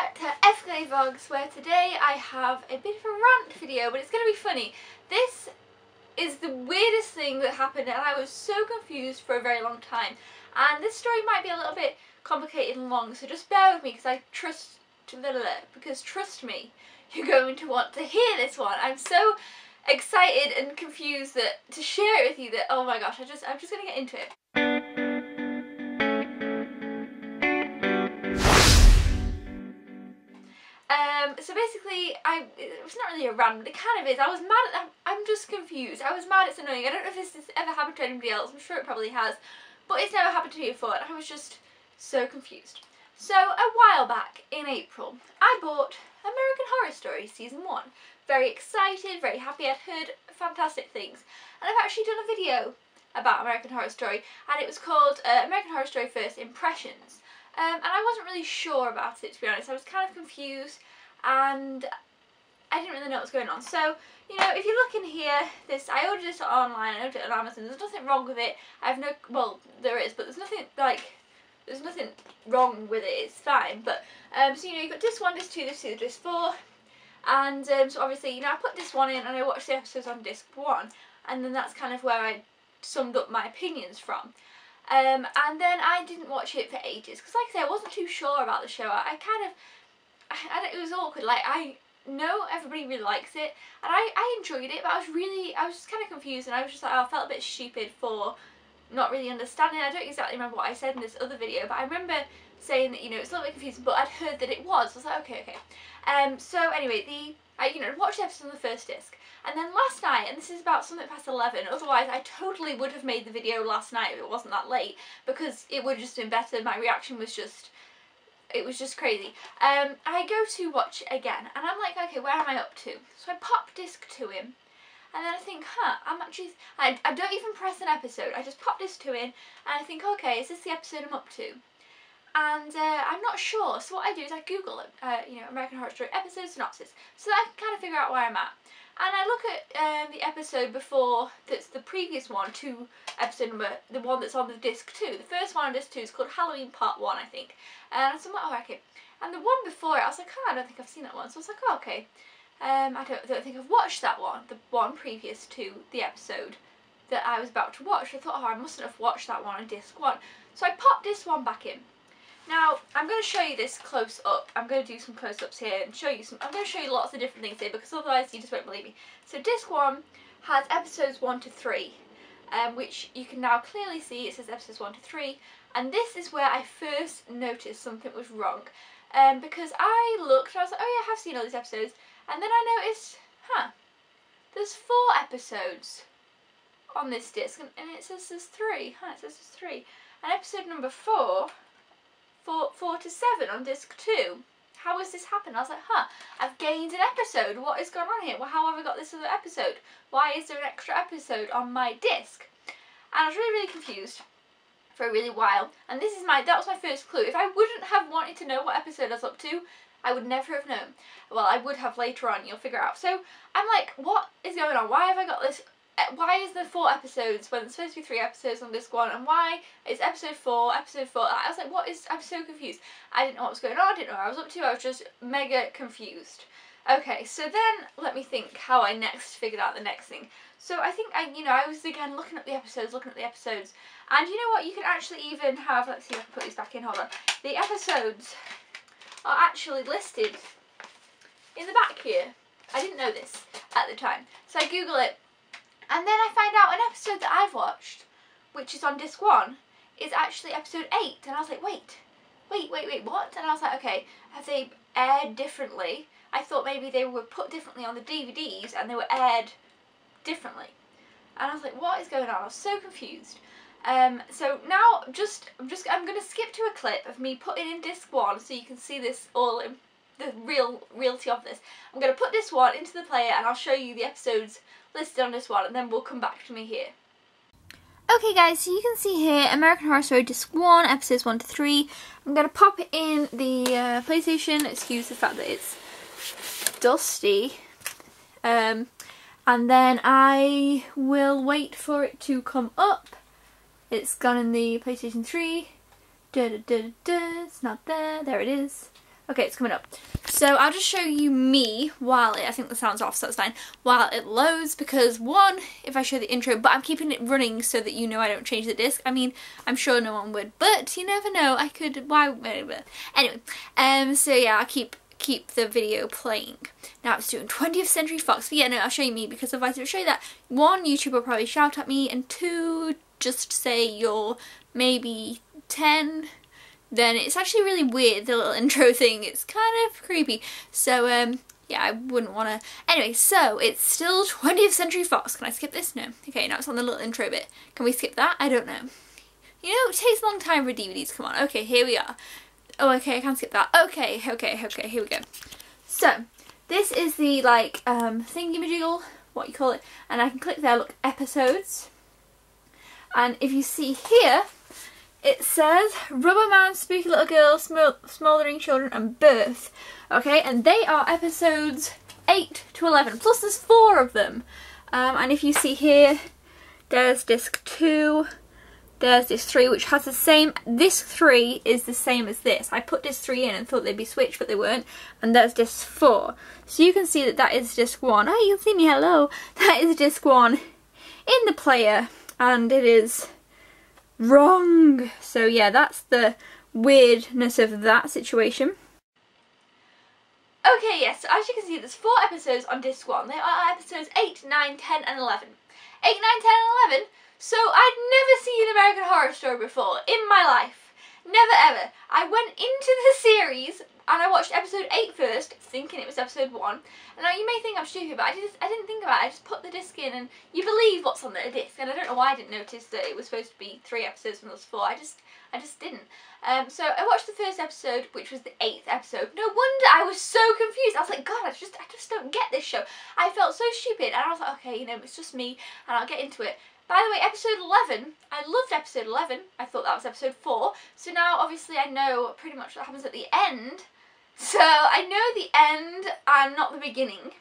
back to FKVlogs, where today I have a bit of a rant video, but it's going to be funny. This is the weirdest thing that happened and I was so confused for a very long time. And this story might be a little bit complicated and long, so just bear with me because trust me, you're going to want to hear this one. I'm so excited and confused to share it with you that, oh my gosh, I'm just going to get into it. So basically, it's not really a rant, but it kind of is. I was mad at I'm just confused. I was mad, it's annoying. I don't know if this has ever happened to anybody else. I'm sure it probably has, but it's never happened to me before, and I was just so confused. So a while back in April, I bought American Horror Story Season 1. Very excited, very happy. I'd heard fantastic things, and I've actually done a video about American Horror Story, and it was called American Horror Story First Impressions. And I wasn't really sure about it, to be honest. I was kind of confused and I didn't really know what was going on. So, you know, if you look in here, I ordered this online, I ordered it on Amazon. There's nothing wrong with it. Well, there is, but there's nothing wrong with it. It's fine. But, so, you know, you've got disc 1, disc 2, disc 3, disc 4. And, so obviously, you know, I put disc 1 in and I watched the episodes on disc 1. And then that's kind of where I summed up my opinions from. And then I didn't watch it for ages because, like I say, I wasn't too sure about the show. It was awkward. Like, I know everybody really likes it, and I enjoyed it, but I was just kind of confused, and I was just like, oh, I felt a bit stupid for not really understanding. I don't exactly remember what I said in this other video, but I remember saying that, you know, it's a little bit confusing, but I'd heard that it was. I was like, okay. So anyway, I watched the episode on the first disc. And then last night, and this is about something past 11, otherwise I totally would have made the video last night if it wasn't that late, because it would have just been better. My reaction was just, it was just crazy. I go to watch it again, and I'm like, okay, where am I up to? So I pop disc 2 in, and then I think, I don't even press an episode, I just pop disc 2 in, and I think, okay, is this the episode I'm up to? And I'm not sure, so what I do is I Google it, you know, American Horror Story episode synopsis, so that I can kind of figure out where I'm at. And I look at the episode before, that's the previous one, to episode number, the one that's on the disc 2. The first one on disc 2 is called Halloween Part 1, I think. And so I'm like, oh, okay. And the one before it, I was like, oh, I don't think I've seen that one. So I was like, oh, okay. I don't think I've watched that one, the one previous to the episode that I was about to watch. I thought, oh, I mustn't have watched that one on disc 1. So I popped disc 1 back in. Now, I'm going to show you this close up. I'm going to do some close-ups here and show you I'm going to show you lots of different things here, because otherwise you just won't believe me. So disc 1 has episodes 1 to 3, which you can now clearly see. It says episodes 1 to 3, and this is where I first noticed something was wrong, because I looked and I was like, oh yeah, I have seen all these episodes, and then I noticed, there's 4 episodes on this disc, and it says there's 3. It says there's 3, and episode number 4 to 7 on disc 2. How has this happened? I was like, I've gained an episode. What is going on here? Well, how have I got this other episode? Why is there an extra episode on my disc? And I was really, really confused for a really while. And that was my first clue. If I wouldn't have wanted to know what episode I was up to, I would never have known. Well, I would have later on, you'll figure out. So I'm like, what is going on? Why have I got this? Why is there 4 episodes when there's supposed to be 3 episodes on disc 1, and why is episode 4? I was like, I'm so confused. I didn't know what was going on, I didn't know what I was up to, I was just mega confused. Okay, so then let me think how I next figured out the next thing. So I think I was again looking at the episodes, and you know what, you can actually even have, let's see if I can put these back in, hold on. The episodes are actually listed in the back here. I didn't know this at the time. So I Google it. And then I find out an episode that I've watched, which is on disc 1, is actually episode 8. And I was like, wait, what? And I was like, okay, have they aired differently? I thought maybe they were put differently on the DVDs and they were aired differently. And I was like, what is going on? I was so confused. So now I'm going to skip to a clip of me putting in disc 1 so you can see this all in the reality of this. I'm going to put disc 1 into the player and I'll show you the episodes listed on this one, and then we'll come back to me here. Okay guys, so you can see here American Horror Story disc 1, episodes 1 to 3. I'm going to pop it in the PlayStation, excuse the fact that it's dusty, and then I will wait for it to come up. It's gone in the PlayStation 3, it's not there, there it is. Okay, it's coming up. So I'll just show you me while I think the sound's off, so that's fine, while it loads, because one, if I show the intro, but I'm keeping it running so that you know I don't change the disc. I mean, I'm sure no one would, but you never know, I could, why, anyway, so yeah, I'll keep the video playing. Now it's doing 20th Century Fox, but yeah, no, I'll show you me, because otherwise it will show you that, one, YouTube will probably shout at me, and two, just say you're maybe 10, then it's actually really weird, the little intro thing. It's kind of creepy. So, yeah, I wouldn't want to... Anyway, so, it's still 20th Century Fox. Can I skip this? No. Okay, now it's on the little intro bit. Can we skip that? I don't know. You know, it takes a long time for DVDs. Come on. Okay, here we are. Oh, okay, I can skip that. Okay, here we go. So, this is the, like, thingy-majiggle, what you call it. And I can click there, look, episodes. And if you see here... It says Rubber Man, Spooky Little Girl, Smouldering Children and Birth. Okay, and they are episodes 8 to 11. Plus there's 4 of them. And if you see here, there's disc 2, there's disc 3, which has the same... Disc 3 is the same as this. I put disc 3 in and thought they'd be switched, but they weren't. And there's disc 4. So you can see that that is disc 1. Oh, you can see me, hello. That is disc 1 in the player. And it is... wrong. So yeah, that's the weirdness of that situation. Okay, yes, so as you can see, there's 4 episodes on disc 1. They are episodes 8, 9, 10 and 11. 8, 9, 10 and 11? So I'd never seen American Horror Story before in my life. Never ever. I went into the series and I watched episode 8 first, thinking it was episode 1. And now you may think I'm stupid, but I didn't think about it. I just put the disc in, and you believe what's on the disc. And I don't know why I didn't notice that it was supposed to be 3 episodes from those 4. I just didn't. So I watched the first episode, which was the 8th episode. No wonder I was so confused. I was like, God, I just don't get this show. I felt so stupid, and I was like, okay, you know, it's just me, and I'll get into it. By the way, episode 11, I loved episode 11. I thought that was episode 4. So now, obviously, I know pretty much what happens at the end. So I know the end and not the beginning.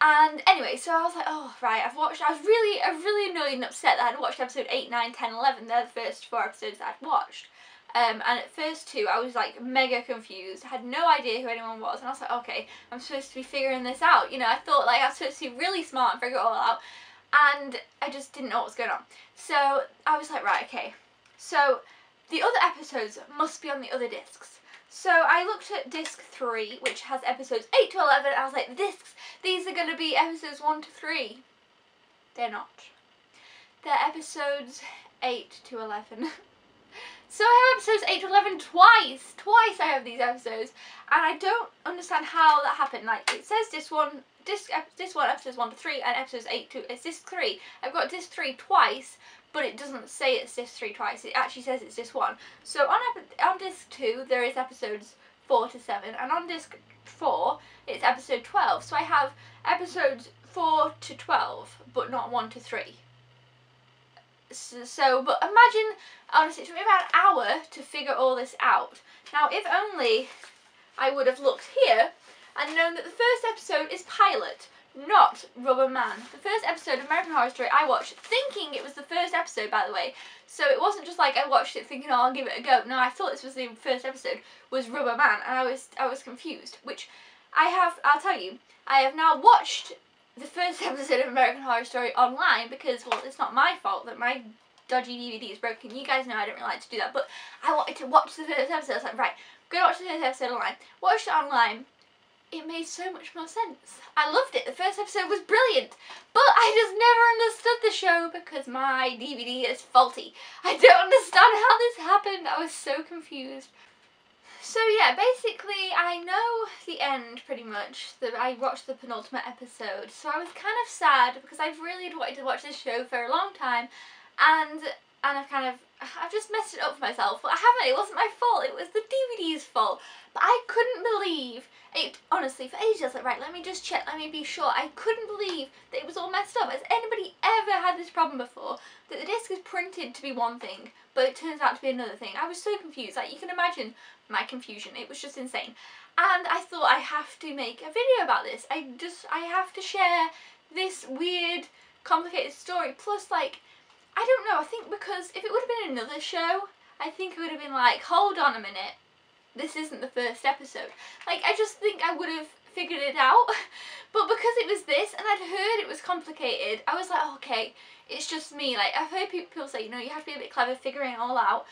And anyway, so I was like, oh, right, I was really annoyed and upset that I'd watched episode 8, 9, 10, 11. They're the first 4 episodes that I'd watched. And at first 2, I was like mega confused. I had no idea who anyone was. And I was like, okay, I'm supposed to be figuring this out. You know, I thought like I was supposed to be really smart and figure it all out. And I just didn't know what was going on. So I was like, right, okay. So the other episodes must be on the other discs. So I looked at disc 3, which has episodes 8 to 11. I was like, these are going to be episodes 1 to 3. They're not. They're episodes 8 to 11. So I have episodes 8 to 11 twice. Twice I have these episodes. And I don't understand how that happened. Like, it says disc 1, episodes 1 to 3, and episodes 8 to... It's disc 3. I've got disc 3 twice, but it doesn't say it's disc 3 twice. It actually says it's disc 1. So on disc 2, there is episodes 4 to 7, and on disc 4, it's episode 12. So I have episodes 4 to 12, but not 1 to 3. So, but imagine, honestly, it took me about an hour to figure all this out. Now, if only I would have looked here and known that the first episode is pilot, not Rubber Man. The first episode of American Horror Story I watched thinking it was the first episode, by the way. So it wasn't just like I watched it thinking, oh, I'll give it a go. No, I thought this was the first episode, was Rubber Man, and I was confused, which I'll tell you, I have now watched the first episode of American Horror Story online because, well, it's not my fault that my dodgy DVD is broken. You guys know I don't really like to do that, but I wanted to watch the first episode. I was like, right, I'm going to watch the first episode online. Watched it online. It made so much more sense. I loved it. The first episode was brilliant, but I just never understood the show because my DVD is faulty. I don't understand how this happened. I was so confused. So yeah, basically I know the end pretty much. I watched the penultimate episode, so I was kind of sad because I've really wanted to watch this show for a long time, and I've just messed it up for myself. Well, I haven't. It wasn't my fault. It was the DVD's fault. But I couldn't believe it. Honestly, for ages I was like, right, let me just check. Let me be sure. I couldn't believe that it was all messed up. Has anybody ever had this problem before? That the disc is printed to be one thing, but it turns out to be another thing. I was so confused. Like, you can imagine my confusion. It was just insane. And I thought I have to make a video about this. I have to share this weird, complicated story. Plus, like, I don't know, I think because if it would have been another show, I think it would have been like, hold on a minute, this isn't the first episode. Like, I just think I would have figured it out, but because it was this and I'd heard it was complicated, I was like, oh, okay, it's just me. Like, I've heard people say, you know, you have to be a bit clever figuring it all out.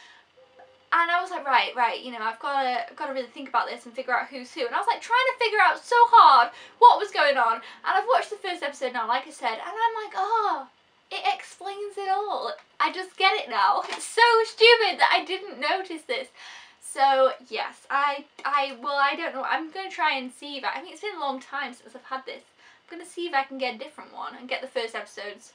And I was like, right, you know, I've got to really think about this and figure out who's who. And I was like trying to figure out so hard what was going on. And I've watched the first episode now, like I said, and I'm like, oh, it explains it all. I just get it now. It's so stupid that I didn't notice this. So yes, I don't know. I'm going to try and see if I mean, it's been a long time since I've had this. I'm going to see if I can get a different one and get the first episodes.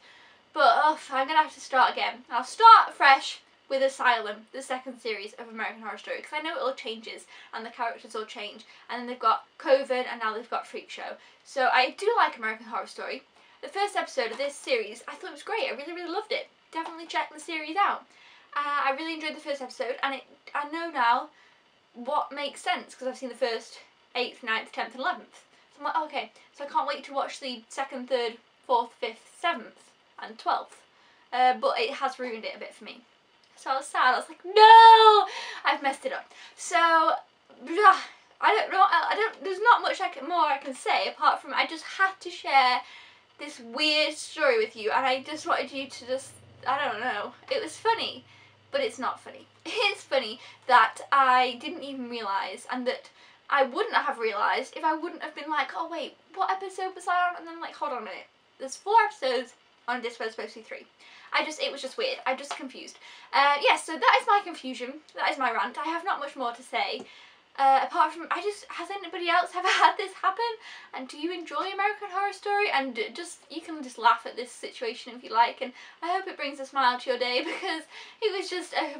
But I'm going to have to start again. I'll start fresh with Asylum, the second series of American Horror Story, because I know it all changes and the characters all change, and then they've got COVID and now they've got Freak Show. So I do like American Horror Story. The first episode of this series, I thought it was great. I really loved it. Definitely check the series out. I really enjoyed the first episode, and I know now what makes sense because I've seen the first 8th, 9th, 10th and 11th. So I'm like, oh, okay, so I can't wait to watch the 2nd, 3rd, 4th, 5th, 7th and 12th. But it has ruined it a bit for me. So I was sad. I was like, no, I've messed it up. So I don't know. There's not much more I can say apart from I just had to share this weird story with you, and I just wanted you to just, I don't know. It was funny, but it's not funny. It's funny that I didn't even realise, and that I wouldn't have realised if I wouldn't have been like, oh wait, what episode was I on? And then I'm like, hold on a minute. There's 4 episodes on this, was supposed to be 3. It was just weird. I'm just confused. Yeah, so that is my confusion. That is my rant. I have not much more to say. Apart from, has anybody else ever had this happen? And do you enjoy American Horror Story? And you can just laugh at this situation if you like. And I hope it brings a smile to your day, because it was just a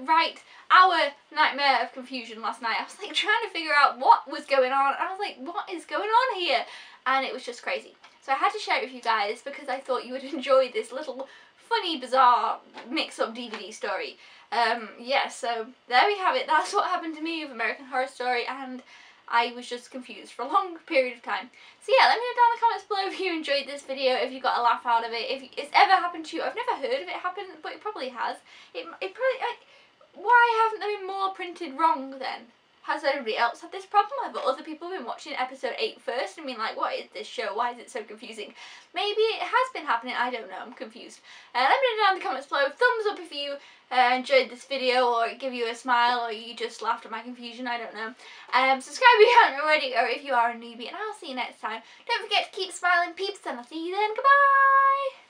hour nightmare of confusion last night. I was like trying to figure out what was going on. And I was like, what is going on here? And it was just crazy. So I had to share it with you guys because I thought you would enjoy this little funny, bizarre, mix-up DVD story. Yeah, so there we have it. That's what happened to me with American Horror Story, and I was just confused for a long period of time. So yeah, let me know down in the comments below if you enjoyed this video, if you got a laugh out of it, if it's ever happened to you. I've never heard of it happen, but it probably has. It probably, like, why haven't there been more printed wrong then? Has anybody else had this problem? Have other people been watching episode 8 first and been like, what is this show? Why is it so confusing? Maybe it has been happening. I don't know. I'm confused. Let me know down in the comments below. Thumbs up if you enjoyed this video, or give you a smile, or you just laughed at my confusion. I don't know. Subscribe if you haven't already, or if you are a newbie, and I'll see you next time. Don't forget to keep smiling, peeps, and I'll see you then. Goodbye!